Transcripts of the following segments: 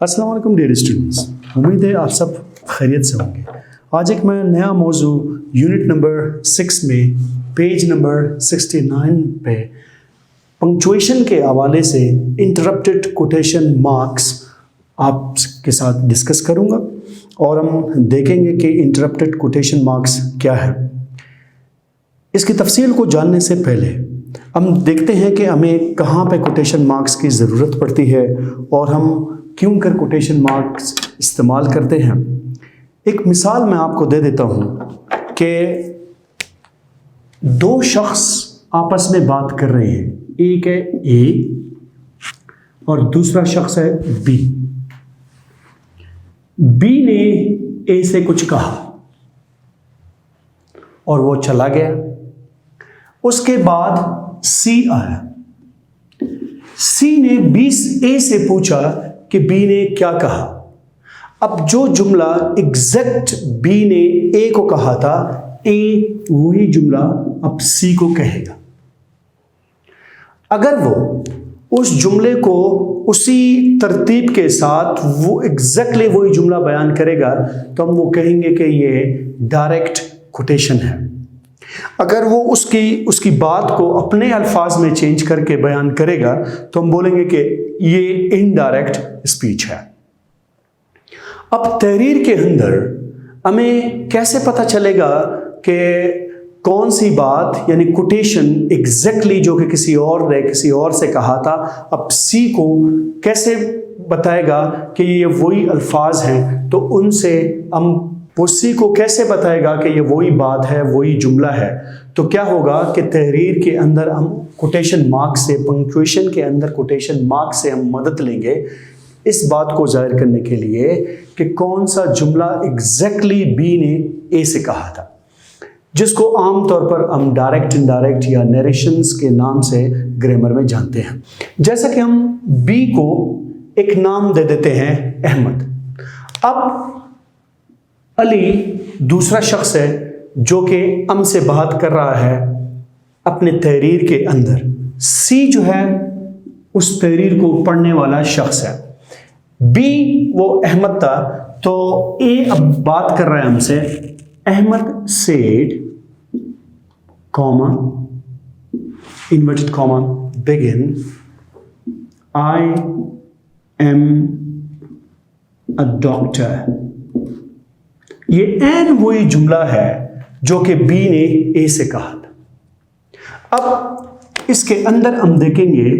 अस्सलाम वालेकुम dear students, उम्मीद है आप सब खैरियत से होंगे। आज एक मैं नया मौजू यूनिट नंबर 6 में पेज नंबर 69 पे पंक्चुएशन के हवाले से इंटरप्टेड कोटेशन मार्क्स आपके साथ डिस्कस करूंगा और हम देखेंगे कि इंटरप्टेड कोटेशन मार्क्स क्या है। इसकी तफसील को जानने से पहले हम देखते हैं कि हमें कहाँ पे कोटेशन मार्क्स की ज़रूरत पड़ती है और हम क्यों कर कोटेशन मार्क्स इस्तेमाल करते हैं। एक मिसाल मैं आपको दे देता हूँ कि दो शख्स आपस में बात कर रहे हैं, एक है ए और दूसरा शख्स है बी। बी ने ए से कुछ कहा और वो चला गया। उसके बाद सी आया। सी ने ए से पूछा कि बी ने क्या कहा। अब जो जुमला एग्जैक्ट बी ने ए को कहा था, ए वही जुमला अब सी को कहेगा। अगर वो उस जुमले को उसी तरतीब के साथ वो एग्जैक्टली वही जुमला बयान करेगा तो हम वो कहेंगे कि ये डायरेक्ट कोटेशन है। अगर वो उसकी बात को अपने अल्फाज में चेंज करके बयान करेगा तो हम बोलेंगे कि ये इनडायरेक्ट स्पीच है। अब तहरीर के अंदर हमें कैसे पता चलेगा कि कौन सी बात यानी कोटेशन एग्जैक्टली जो कि किसी और से कहा था, अब सी को कैसे बताएगा कि ये वही अल्फाज हैं, तो उनसे हम सी को कैसे बताएगा कि ये वही बात है, वही जुमला है। तो क्या होगा कि तहरीर के अंदर हम कोटेशन मार्क से, पंक्चुएशन के अंदर कोटेशन मार्क से हम मदद लेंगे इस बात को जाहिर करने के लिए कि कौन सा जुमला एग्जैक्टली बी ने ए से कहा था, जिसको आमतौर पर हम डायरेक्ट, इनडायरेक्ट या नरेशंस के नाम से ग्रामर में जानते हैं। जैसा कि हम बी को एक नाम दे देते हैं अहमद। अब अली दूसरा शख्स है जो कि हम से बात कर रहा है अपने तहरीर के अंदर। सी जो है उस तहरीर को पढ़ने वाला शख्स है। बी वो अहमद था, तो ए अब बात कर रहा है हमसे। Ahmad said comma inverted comma begin I am a doctor. ये एन वही जुमला है जो कि बी ने ए से कहा था। अब इसके अंदर हम देखेंगे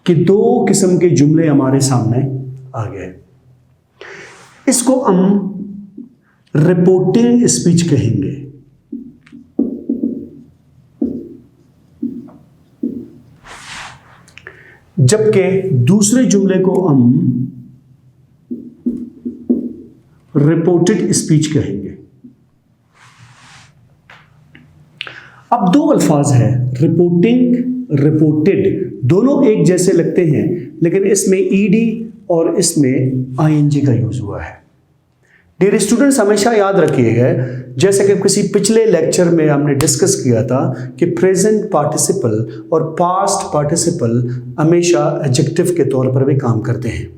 कि दो किस्म के जुमले हमारे सामने आ गए। इसको हम रिपोर्टिंग स्पीच कहेंगे। जबकि दूसरे जुमले को हम रिपोर्टेड स्पीच कहेंगे। अब दो अल्फाज हैं, रिपोर्टिंग, रिपोर्टेड, दोनों एक जैसे लगते हैं, लेकिन इसमें ईडी और इसमें आईएनजी का यूज हुआ है। डियर स्टूडेंट्स, हमेशा याद रखिएगा, जैसे कि किसी पिछले लेक्चर में हमने डिस्कस किया था कि प्रेजेंट पार्टिसिपल और पास्ट पार्टिसिपल हमेशा एडजेक्टिव के तौर पर भी काम करते हैं।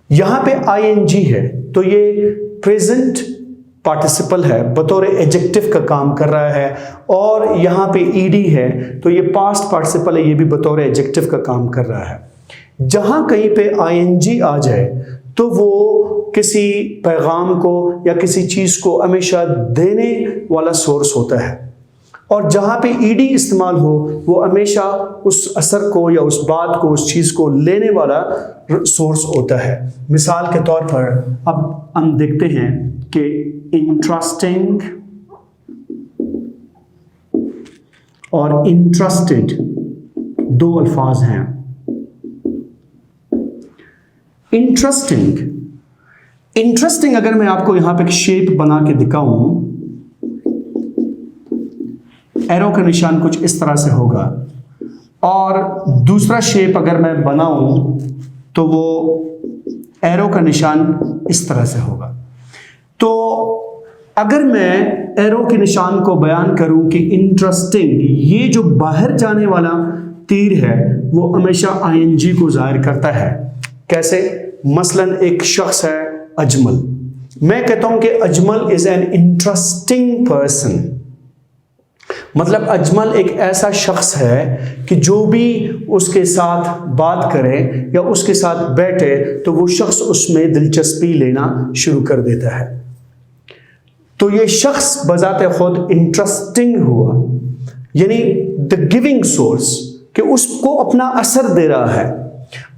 यहां पे आईएनजी है तो ये प्रेजेंट पार्टिसिपल है, बतौर एडजेक्टिव का काम कर रहा है, और यहां पे ईडी है तो ये पास्ट पार्टिसिपल है, ये भी बतौर एडजेक्टिव का काम कर रहा है। जहां कहीं पे आईएनजी आ जाए तो वो किसी पैगाम को या किसी चीज को हमेशा देने वाला सोर्स होता है, और जहां पे ईडी इस्तेमाल हो वो हमेशा उस असर को या उस बात को, उस चीज को लेने वाला सोर्स होता है। मिसाल के तौर पर अब हम देखते हैं कि इंटरेस्टिंग और इंटरेस्टेड दो अल्फाज हैं। इंटरेस्टिंग अगर मैं आपको यहां पे एक शेप बना के दिखाऊं, एरो का निशान कुछ इस तरह से होगा, और दूसरा शेप अगर मैं बनाऊं तो वो एरो का निशान इस तरह से होगा। तो अगर मैं एरो के निशान को बयान करूं कि इंटरेस्टिंग, ये जो बाहर जाने वाला तीर है वो हमेशा आईएनजी को जाहिर करता है। कैसे? मसलन एक शख्स है अजमल, मैं कहता हूं कि Ajmal is an interesting person. मतलब अजमल एक ऐसा शख्स है कि जो भी उसके साथ बात करे या उसके साथ बैठे तो वो शख्स उसमें दिलचस्पी लेना शुरू कर देता है। तो ये शख्स बजाते खुद इंटरेस्टिंग हुआ, यानी द गिविंग सोर्स, कि उसको अपना असर दे रहा है।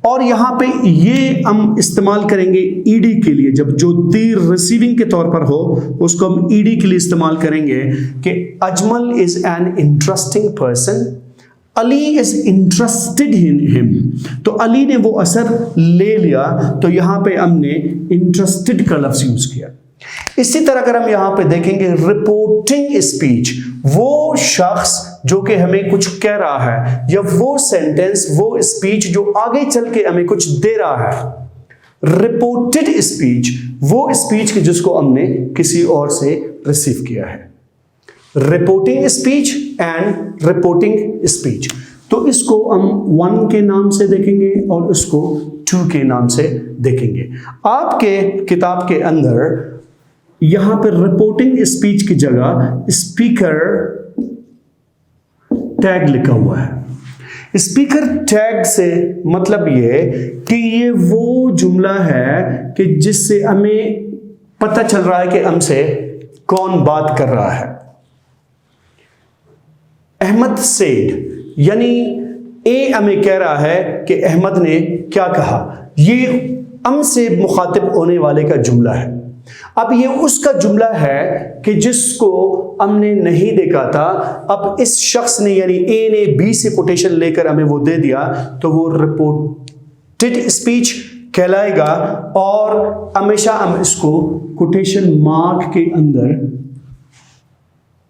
और यहां पे ये हम इस्तेमाल करेंगे ईडी के लिए, जब जो तीर रिसीविंग के तौर पर हो उसको हम ईडी के लिए इस्तेमाल करेंगे कि Ajmal is an interesting person, Ali is interested in him. तो अली ने वो असर ले लिया, तो यहां पे हमने इंटरेस्टेड का लफ्ज यूज किया। इसी तरह अगर हम यहां पे देखेंगे रिपोर्टिंग स्पीच, वो शख्स जो कि हमें कुछ कह रहा है, या वो सेंटेंस, वो स्पीच जो आगे चल के हमें कुछ दे रहा है। रिपोर्टेड स्पीच वो स्पीच की जिसको हमने किसी और से रिसीव किया है। Reporting speech and reporting speech, तो इसको हम 1 के नाम से देखेंगे और इसको 2 के नाम से देखेंगे। आपके किताब के अंदर यहां पर रिपोर्टिंग स्पीच की जगह स्पीकर टैग लिखा हुआ है। स्पीकर टैग से मतलब ये कि ये वो जुमला है कि जिससे हमें पता चल रहा है कि हमसे कौन बात कर रहा है। अहमद सेड, यानी ए हमें कह रहा है कि अहमद ने क्या कहा, ये हमसे मुखातिब होने वाले का जुमला है। अब ये उसका जुमला है कि जिसको हमने नहीं देखा था। अब इस शख्स ने यानी ए ने बी से कोटेशन लेकर हमें वो दे दिया, तो वो रिपोर्टेड स्पीच कहलाएगा और हमेशा हम इसको कोटेशन मार्क के अंदर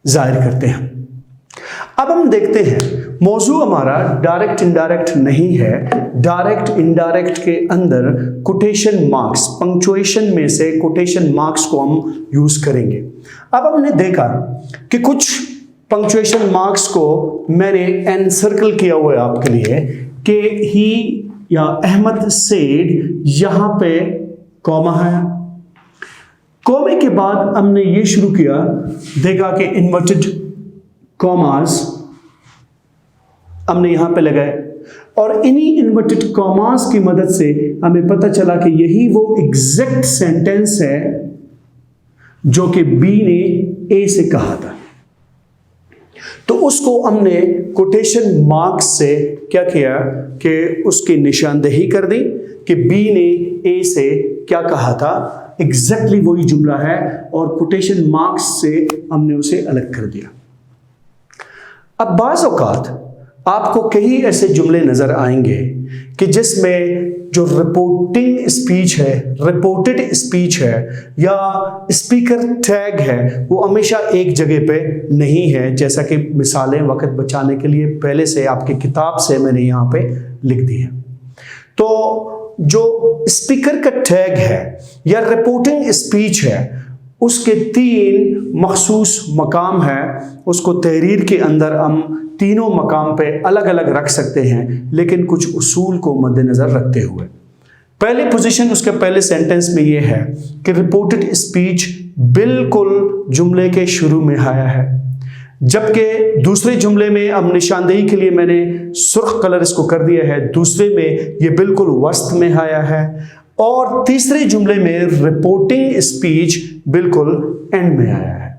जाहिर करते हैं। अब हम देखते हैं मौजू हमारा डायरेक्ट इनडायरेक्ट नहीं है। डायरेक्ट इनडायरेक्ट के अंदर कोटेशन मार्क्स, पंक्चुएशन में से कोटेशन मार्क्स को हम यूज करेंगे। अब हमने देखा कि कुछ पंक्चुएशन मार्क्स को मैंने एन सर्कल किया हुआ है आपके लिए कि ही या अहमद सेड, यहां पे कॉमा है। कॉमे के बाद हमने ये शुरू किया, देखा कि इन्वर्टेड कॉमास हमने यहां पे लगाए और इन्हीं इन्वर्टेड कॉमास की मदद से हमें पता चला कि यही वो एग्जैक्ट सेंटेंस है जो कि बी ने ए से कहा था। तो उसको हमने कोटेशन मार्क्स से क्या किया कि उसकी निशानदेही कर दी कि बी ने ए से क्या कहा था, एग्जैक्टली वही जुमला है, और कोटेशन मार्क्स से हमने उसे अलग कर दिया। अब बाज़ औक़ात आपको कई ऐसे जुमले नजर आएंगे कि जिसमें जो रिपोर्टिंग स्पीच है, रिपोर्टेड स्पीच है या स्पीकर टैग है, वो हमेशा एक जगह पे नहीं है। जैसा कि मिसालें वक्त बचाने के लिए पहले से आपकी किताब से मैंने यहाँ पे लिख दी है। तो जो स्पीकर का टैग है या रिपोर्टिंग स्पीच है, उसके 3 मखसूस मकाम है। उसको तहरीर के अंदर हम तीनों मकाम पे अलग अलग रख सकते हैं, लेकिन कुछ उसूल को मद्देनजर रखते हुए। पहली पोजीशन उसके पहले सेंटेंस में यह है कि रिपोर्टेड स्पीच बिल्कुल जुमले के शुरू में आया है, जबकि दूसरे जुमले में अब निशानदेही के लिए मैंने सुर्ख कलर इसको कर दिया है, दूसरे में ये बिल्कुल वस्त में आया है, और तीसरे जुमले में रिपोर्टिंग स्पीच बिल्कुल एंड में आया है।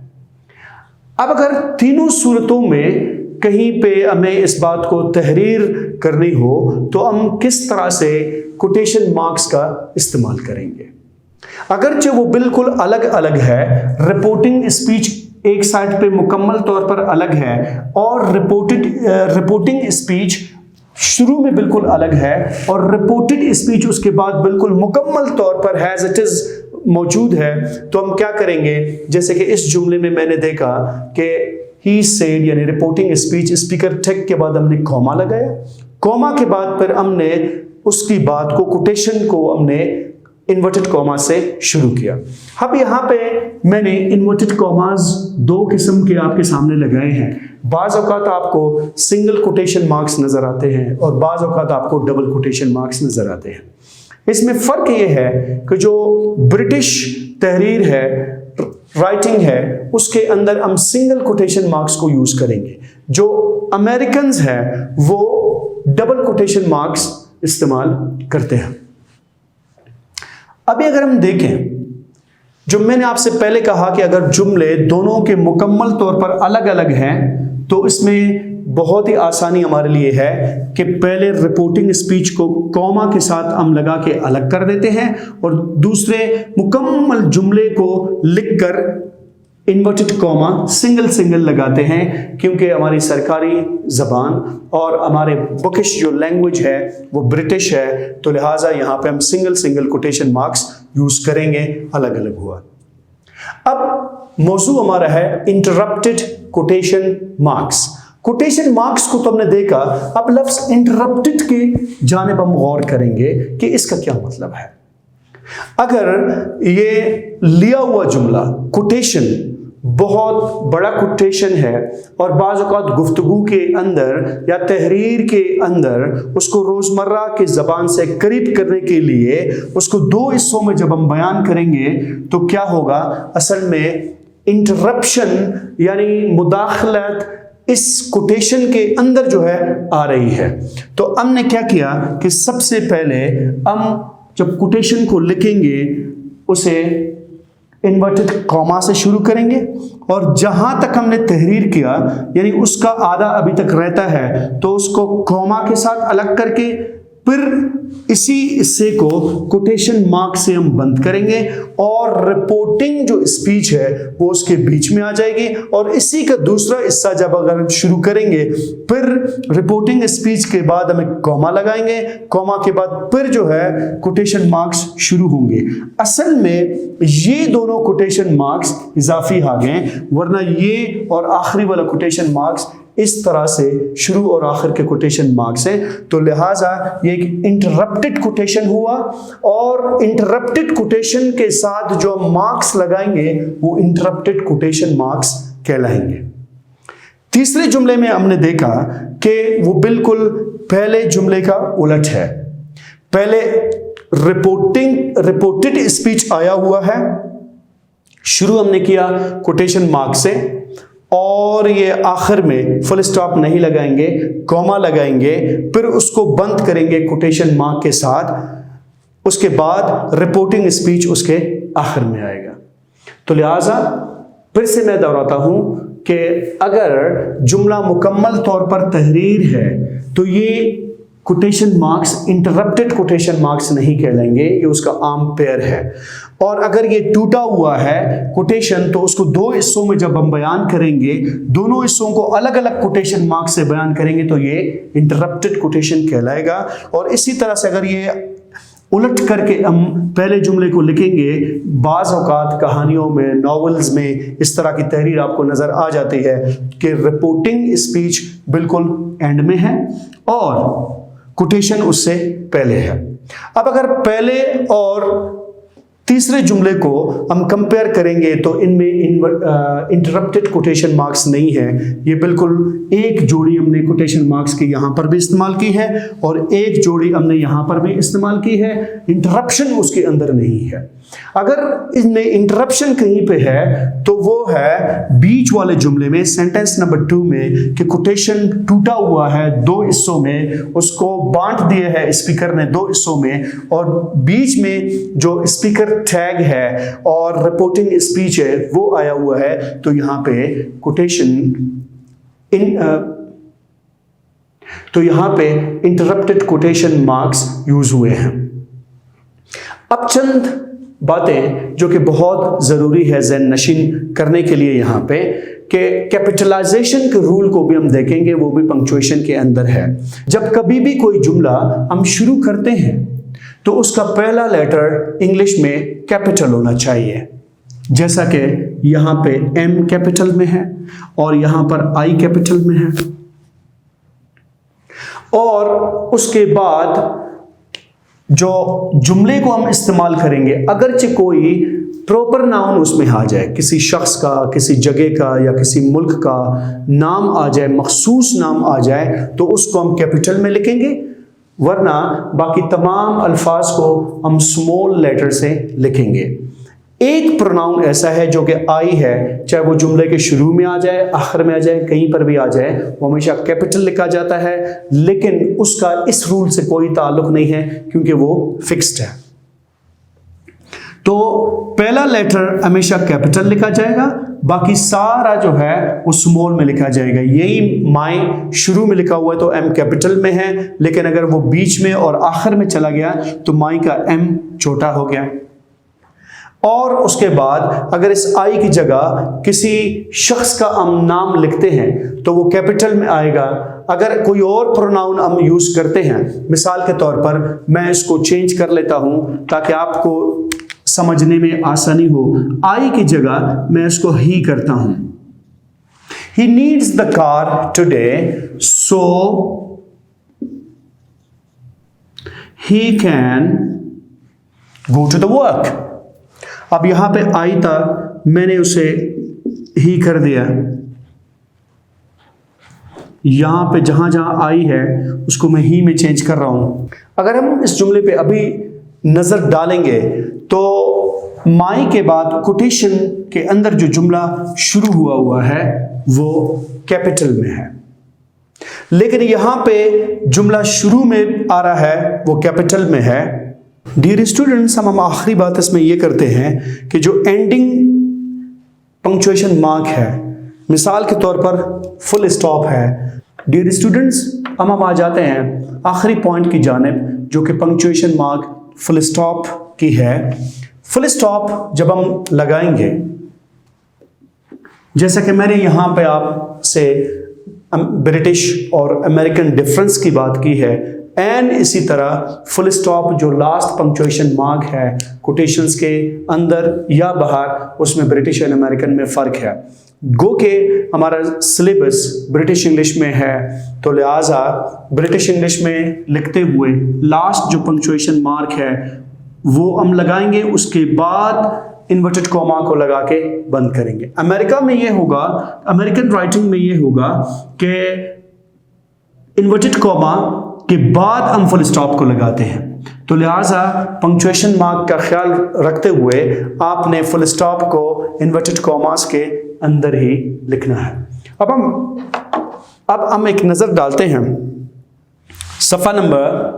अब अगर तीनों सूरतों में कहीं पे हमें इस बात को तहरीर करनी हो तो हम किस तरह से कोटेशन मार्क्स का इस्तेमाल करेंगे। अगरचे वो बिल्कुल अलग अलग है, रिपोर्टिंग स्पीच एक साइड पे मुकम्मल तौर पर अलग है और रिपोर्टिंग स्पीच शुरू में बिल्कुल अलग है और रिपोर्टेड स्पीच उसके बाद बिल्कुल मुकम्मल तौर पर हैज इट इज मौजूद है। तो हम क्या करेंगे, जैसे कि इस जुमले में मैंने देखा कि ही सेड यानी रिपोर्टिंग स्पीच, स्पीकर टैग के बाद हमने कॉमा लगाया, कॉमा के बाद फिर हमने उसकी बात को, कोटेशन को हमने इन्वर्टेड कॉमा से शुरू किया। अब यहाँ पे मैंने इन्वर्टेड कॉमास 2 किस्म के आपके सामने लगाए हैं। बाज़ औक़ात आपको सिंगल कोटेशन मार्क्स नजर आते हैं और बाज़ औक़ात आपको डबल कोटेशन मार्क्स नजर आते हैं। इसमें फर्क ये है कि जो ब्रिटिश तहरीर है, राइटिंग है, उसके अंदर हम सिंगल कोटेशन मार्क्स को यूज करेंगे। जो अमेरिकन है वो डबल कोटेशन मार्क्स इस्तेमाल करते हैं। अभी अगर हम देखें, जो मैंने आपसे पहले कहा कि अगर जुमले दोनों के मुकम्मल तौर पर अलग अलग हैं तो इसमें बहुत ही आसानी हमारे लिए है कि पहले रिपोर्टिंग स्पीच को कॉमा के साथ हम लगा के अलग कर देते हैं और दूसरे मुकम्मल जुमले को लिखकर इन्वर्टेड कॉमा सिंगल सिंगल लगाते हैं, क्योंकि हमारी सरकारी ज़बान और हमारे बुकिश जो लैंग्वेज है वो ब्रिटिश है, तो लिहाजा यहाँ पे हम single single quotation marks use करेंगे, अलग अलग हुआ। अब मौजू हमारा है interrupted quotation marks. Quotation marks को तो हमने देखा, अब लफ्ज इंटरप्टेड के जानिब हम गौर करेंगे कि इसका क्या मतलब है। अगर ये लिया हुआ जुमला कोटेशन बहुत बड़ा कोटेशन है और बाज़ औक़ात गुफ्तगू के अंदर या तहरीर के अंदर उसको रोज़मर्रा की ज़बान से करीब करने के लिए उसको दो हिस्सों में जब हम बयान करेंगे तो क्या होगा, असल में इंटरप्शन यानी मुदाखलत इस कोटेशन के अंदर जो है आ रही है। तो हमने क्या किया कि सबसे पहले हम जब कोटेशन को लिखेंगे उसे इन्वर्टेड कॉमा से शुरू करेंगे और जहां तक हमने तहरीर किया यानी उसका आधा अभी तक रहता है तो उसको कॉमा के साथ अलग करके फिर इसी हिस्से को कोटेशन मार्क से हम बंद करेंगे और रिपोर्टिंग जो स्पीच है वो उसके बीच में आ जाएगी और इसी का दूसरा हिस्सा जब अगर हम शुरू करेंगे फिर रिपोर्टिंग स्पीच के बाद हमें कॉमा लगाएंगे, कॉमा के बाद फिर जो है कोटेशन मार्क्स शुरू होंगे। असल में ये दोनों कोटेशन मार्क्स इजाफी आ गए, वरना ये और आखिरी वाला कोटेशन मार्क्स इस तरह से शुरू और आखिर के कोटेशन मार्क्स है। तो लिहाजा ये एक इंटरप्टेड कोटेशन हुआ और इंटरप्टेड कोटेशन के साथ जो मार्क्स लगाएंगे वो इंटरप्टेड कोटेशन मार्क्स कहलाएंगे। तीसरे जुमले में हमने देखा कि वो बिल्कुल पहले जुमले का उलट है। पहले रिपोर्टेड स्पीच आया हुआ है, शुरू हमने किया कोटेशन मार्क्स से और ये आखिर में फुल स्टॉप नहीं लगाएंगे, कॉमा लगाएंगे, फिर उसको बंद करेंगे कोटेशन मार्क के साथ, उसके बाद रिपोर्टिंग स्पीच उसके आखिर में आएगा। तो लिहाजा फिर से मैं दोहराता हूं कि अगर जुमला मुकम्मल तौर पर तहरीर है तो ये quotation marks interrupted quotation marks नहीं कहलाएंगे, ये उसका आम पेयर है। और अगर ये टूटा हुआ है कोटेशन तो उसको दो हिस्सों में जब हम बयान करेंगे, दोनों हिस्सों को अलग अलग कोटेशन मार्क्स से बयान करेंगे तो ये इंटरप्टेड कोटेशन कहलाएगा। और इसी तरह से अगर ये उलट करके हम पहले जुमले को लिखेंगे, बाज़ औक़ात कहानियों में, नॉवेल्स में इस तरह की तहरीर आपको नज़र आ जाती है कि रिपोर्टिंग स्पीच बिल्कुल एंड में है और कोटेशन उससे पहले है। अब अगर पहले और तीसरे जुमले को हम कंपेयर करेंगे तो इनमें इंटरप्टेड कोटेशन मार्क्स नहीं है, ये बिल्कुल एक जोड़ी हमने कोटेशन मार्क्स की यहाँ पर भी इस्तेमाल की है और एक जोड़ी हमने यहाँ पर भी इस्तेमाल की है, इंटरप्शन उसके अंदर नहीं है। अगर इसमें इंटरप्शन कहीं पे है तो वो है बीच वाले जुमले में, सेंटेंस नंबर 2 में कि कोटेशन टूटा हुआ है दो हिस्सों में, उसको बांट दिया है स्पीकर ने दो हिस्सों में और बीच में जो स्पीकर टैग है और रिपोर्टिंग स्पीच है वो आया हुआ है, तो यहां पे कोटेशन तो यहां पे इंटरप्टेड कोटेशन मार्क्स यूज हुए हैं। अब चंद बातें जो कि बहुत जरूरी है ज़हन नशीन करने के लिए यहां पे कि कैपिटलाइजेशन के रूल को भी हम देखेंगे, वो भी पंक्चुएशन के अंदर है। जब कभी भी कोई जुमला हम शुरू करते हैं तो उसका पहला लेटर इंग्लिश में कैपिटल होना चाहिए, जैसा कि यहां पे एम कैपिटल में है और यहां पर आई कैपिटल में है। और उसके बाद जो जुमले को हम इस्तेमाल करेंगे, अगरचे कोई प्रॉपर नाउन उसमें आ जाए, किसी शख्स का, किसी जगह का या किसी मुल्क का नाम आ जाए, मखसूस नाम आ जाए, तो उसको हम कैपिटल में लिखेंगे। वरना बाकी तमाम अल्फाज को हम स्मॉल लेटर से लिखेंगे। एक प्रोनाउन ऐसा है जो कि आई है, चाहे वो जुमले के शुरू में आ जाए, आखिर में आ जाए, कहीं पर भी आ जाए, वो हमेशा कैपिटल लिखा जाता है, लेकिन उसका इस रूल से कोई ताल्लुक नहीं है क्योंकि वो फिक्स्ड है। तो पहला लेटर हमेशा कैपिटल लिखा जाएगा, बाकी सारा जो है वो स्मॉल में लिखा जाएगा। यही माई शुरू में लिखा हुआ है तो एम कैपिटल में है, लेकिन अगर वो बीच में और आखिर में चला गया तो माई का एम छोटा हो गया। और उसके बाद अगर इस आई की जगह किसी शख्स का हम नाम लिखते हैं तो वो कैपिटल में आएगा। अगर कोई और प्रोनाउन हम यूज करते हैं, मिसाल के तौर पर मैं इसको चेंज कर लेता हूं ताकि आपको समझने में आसानी हो। आई की जगह मैं इसको ही करता हूं। He needs the car today so he can go to the work. अब यहां पे आई था, मैंने उसे ही कर दिया। यहां पे जहां जहां आई है उसको मैं ही में चेंज कर रहा हूं। अगर हम इस जुमले पे अभी नजर डालेंगे तो माई के बाद कोटेशन के अंदर जो जुमला शुरू हुआ है वो कैपिटल में है, लेकिन यहां पे जुमला शुरू में आ रहा है वो कैपिटल में है। डियर स्टूडेंट्स, हम आखिरी बात इसमें यह करते हैं कि जो एंडिंग पंक्चुएशन मार्क है, मिसाल के तौर पर फुल स्टॉप है। डियर स्टूडेंट्स, हम आ जाते हैं आखिरी पॉइंट की जानिब जो कि पंक्चुएशन मार्क फुल स्टॉप की है। फुल स्टॉप जब हम लगाएंगे, जैसा कि मैंने यहां पे आपसे ब्रिटिश और अमेरिकन डिफरेंस की बात की है, एंड इसी तरह फुल स्टॉप जो लास्ट पंक्चुएशन मार्क है कोटेशंस के अंदर या बाहर, उसमें ब्रिटिश और अमेरिकन में फ़र्क है। गो के हमारा सिलेबस ब्रिटिश इंग्लिश में है, तो लिहाजा ब्रिटिश इंग्लिश में लिखते हुए लास्ट जो पंक्चुएशन मार्क है वो हम लगाएंगे, उसके बाद इन्वर्टेड कॉमा को लगा के बंद करेंगे। अमेरिका में ये होगा, अमेरिकन राइटिंग में ये होगा कि इन्वर्टेड कॉमा के बाद हम फुल स्टॉप को लगाते हैं। तो लिहाजा पंक्चुएशन मार्क का ख्याल रखते हुए आपने फुल स्टॉप को इन्वर्टेड कॉमास के अंदर ही लिखना है। अब हम एक नज़र डालते हैं सफ़ा नंबर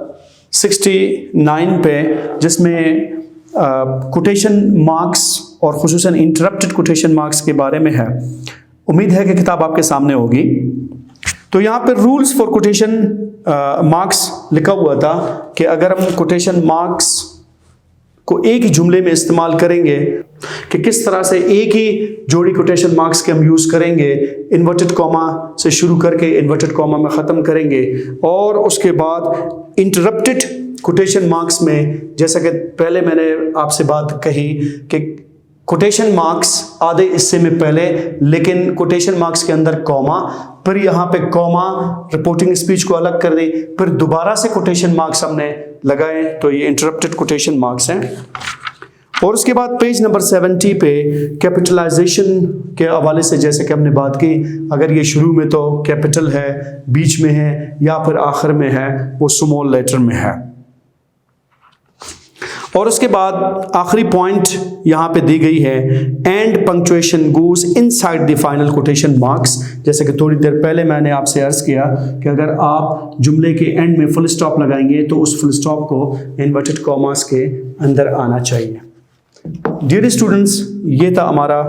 69 पे, जिसमें कोटेशन मार्क्स और खुसूसन इंटरप्टेड कोटेशन मार्क्स के बारे में है। उम्मीद है कि किताब आपके सामने होगी। तो यहाँ पे रूल्स फॉर कोटेशन मार्क्स लिखा हुआ था कि अगर हम कोटेशन मार्क्स को एक ही जुमले में इस्तेमाल करेंगे कि किस तरह से एक ही जोड़ी कोटेशन मार्क्स के हम यूज़ करेंगे, इन्वर्टेड कॉमा से शुरू करके इन्वर्टेड कॉमा में ख़त्म करेंगे, और उसके बाद इंटरप्टेड कोटेशन मार्क्स में, जैसा कि पहले मैंने आपसे बात कही कि कोटेशन मार्क्स आधे हिस्से में पहले, लेकिन कोटेशन मार्क्स के अंदर कॉमा, फिर यहाँ पे कॉमा रिपोर्टिंग स्पीच को अलग कर दी, फिर दोबारा से कोटेशन मार्क्स हमने लगाए, तो ये इंटरप्टेड कोटेशन मार्क्स हैं। और उसके बाद पेज नंबर 70 पे कैपिटलाइजेशन के हवाले से जैसे कि हमने बात की, अगर ये शुरू में तो कैपिटल है, बीच में है या फिर आखिर में है वो स्मॉल लेटर में है। और उसके बाद आखिरी पॉइंट यहाँ पे दी गई है, and punctuation goes inside the final quotation marks. जैसे कि थोड़ी देर पहले मैंने आपसे अर्ज किया कि अगर आप जुमले के एंड में फुल स्टॉप लगाएंगे तो उस फुल स्टॉप को इन्वर्टेड कॉमास के अंदर आना चाहिए। डियर स्टूडेंट्स, ये था हमारा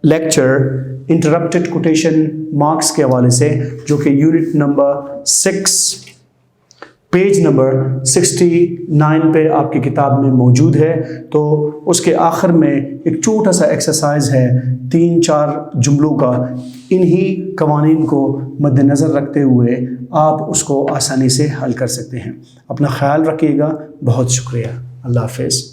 लेक्चर इंटरप्टेड कोटेशन मार्क्स के हवाले से, जो कि यूनिट नंबर 6 पेज नंबर 69 पे आपकी किताब में मौजूद है। तो उसके आखिर में एक छोटा सा एक्सरसाइज है 3-4 जुमलों का। इन्हीं कवानीन को मद्देनज़र रखते हुए आप उसको आसानी से हल कर सकते हैं। अपना ख्याल रखिएगा। बहुत शुक्रिया। अल्लाह हाफ़िज़।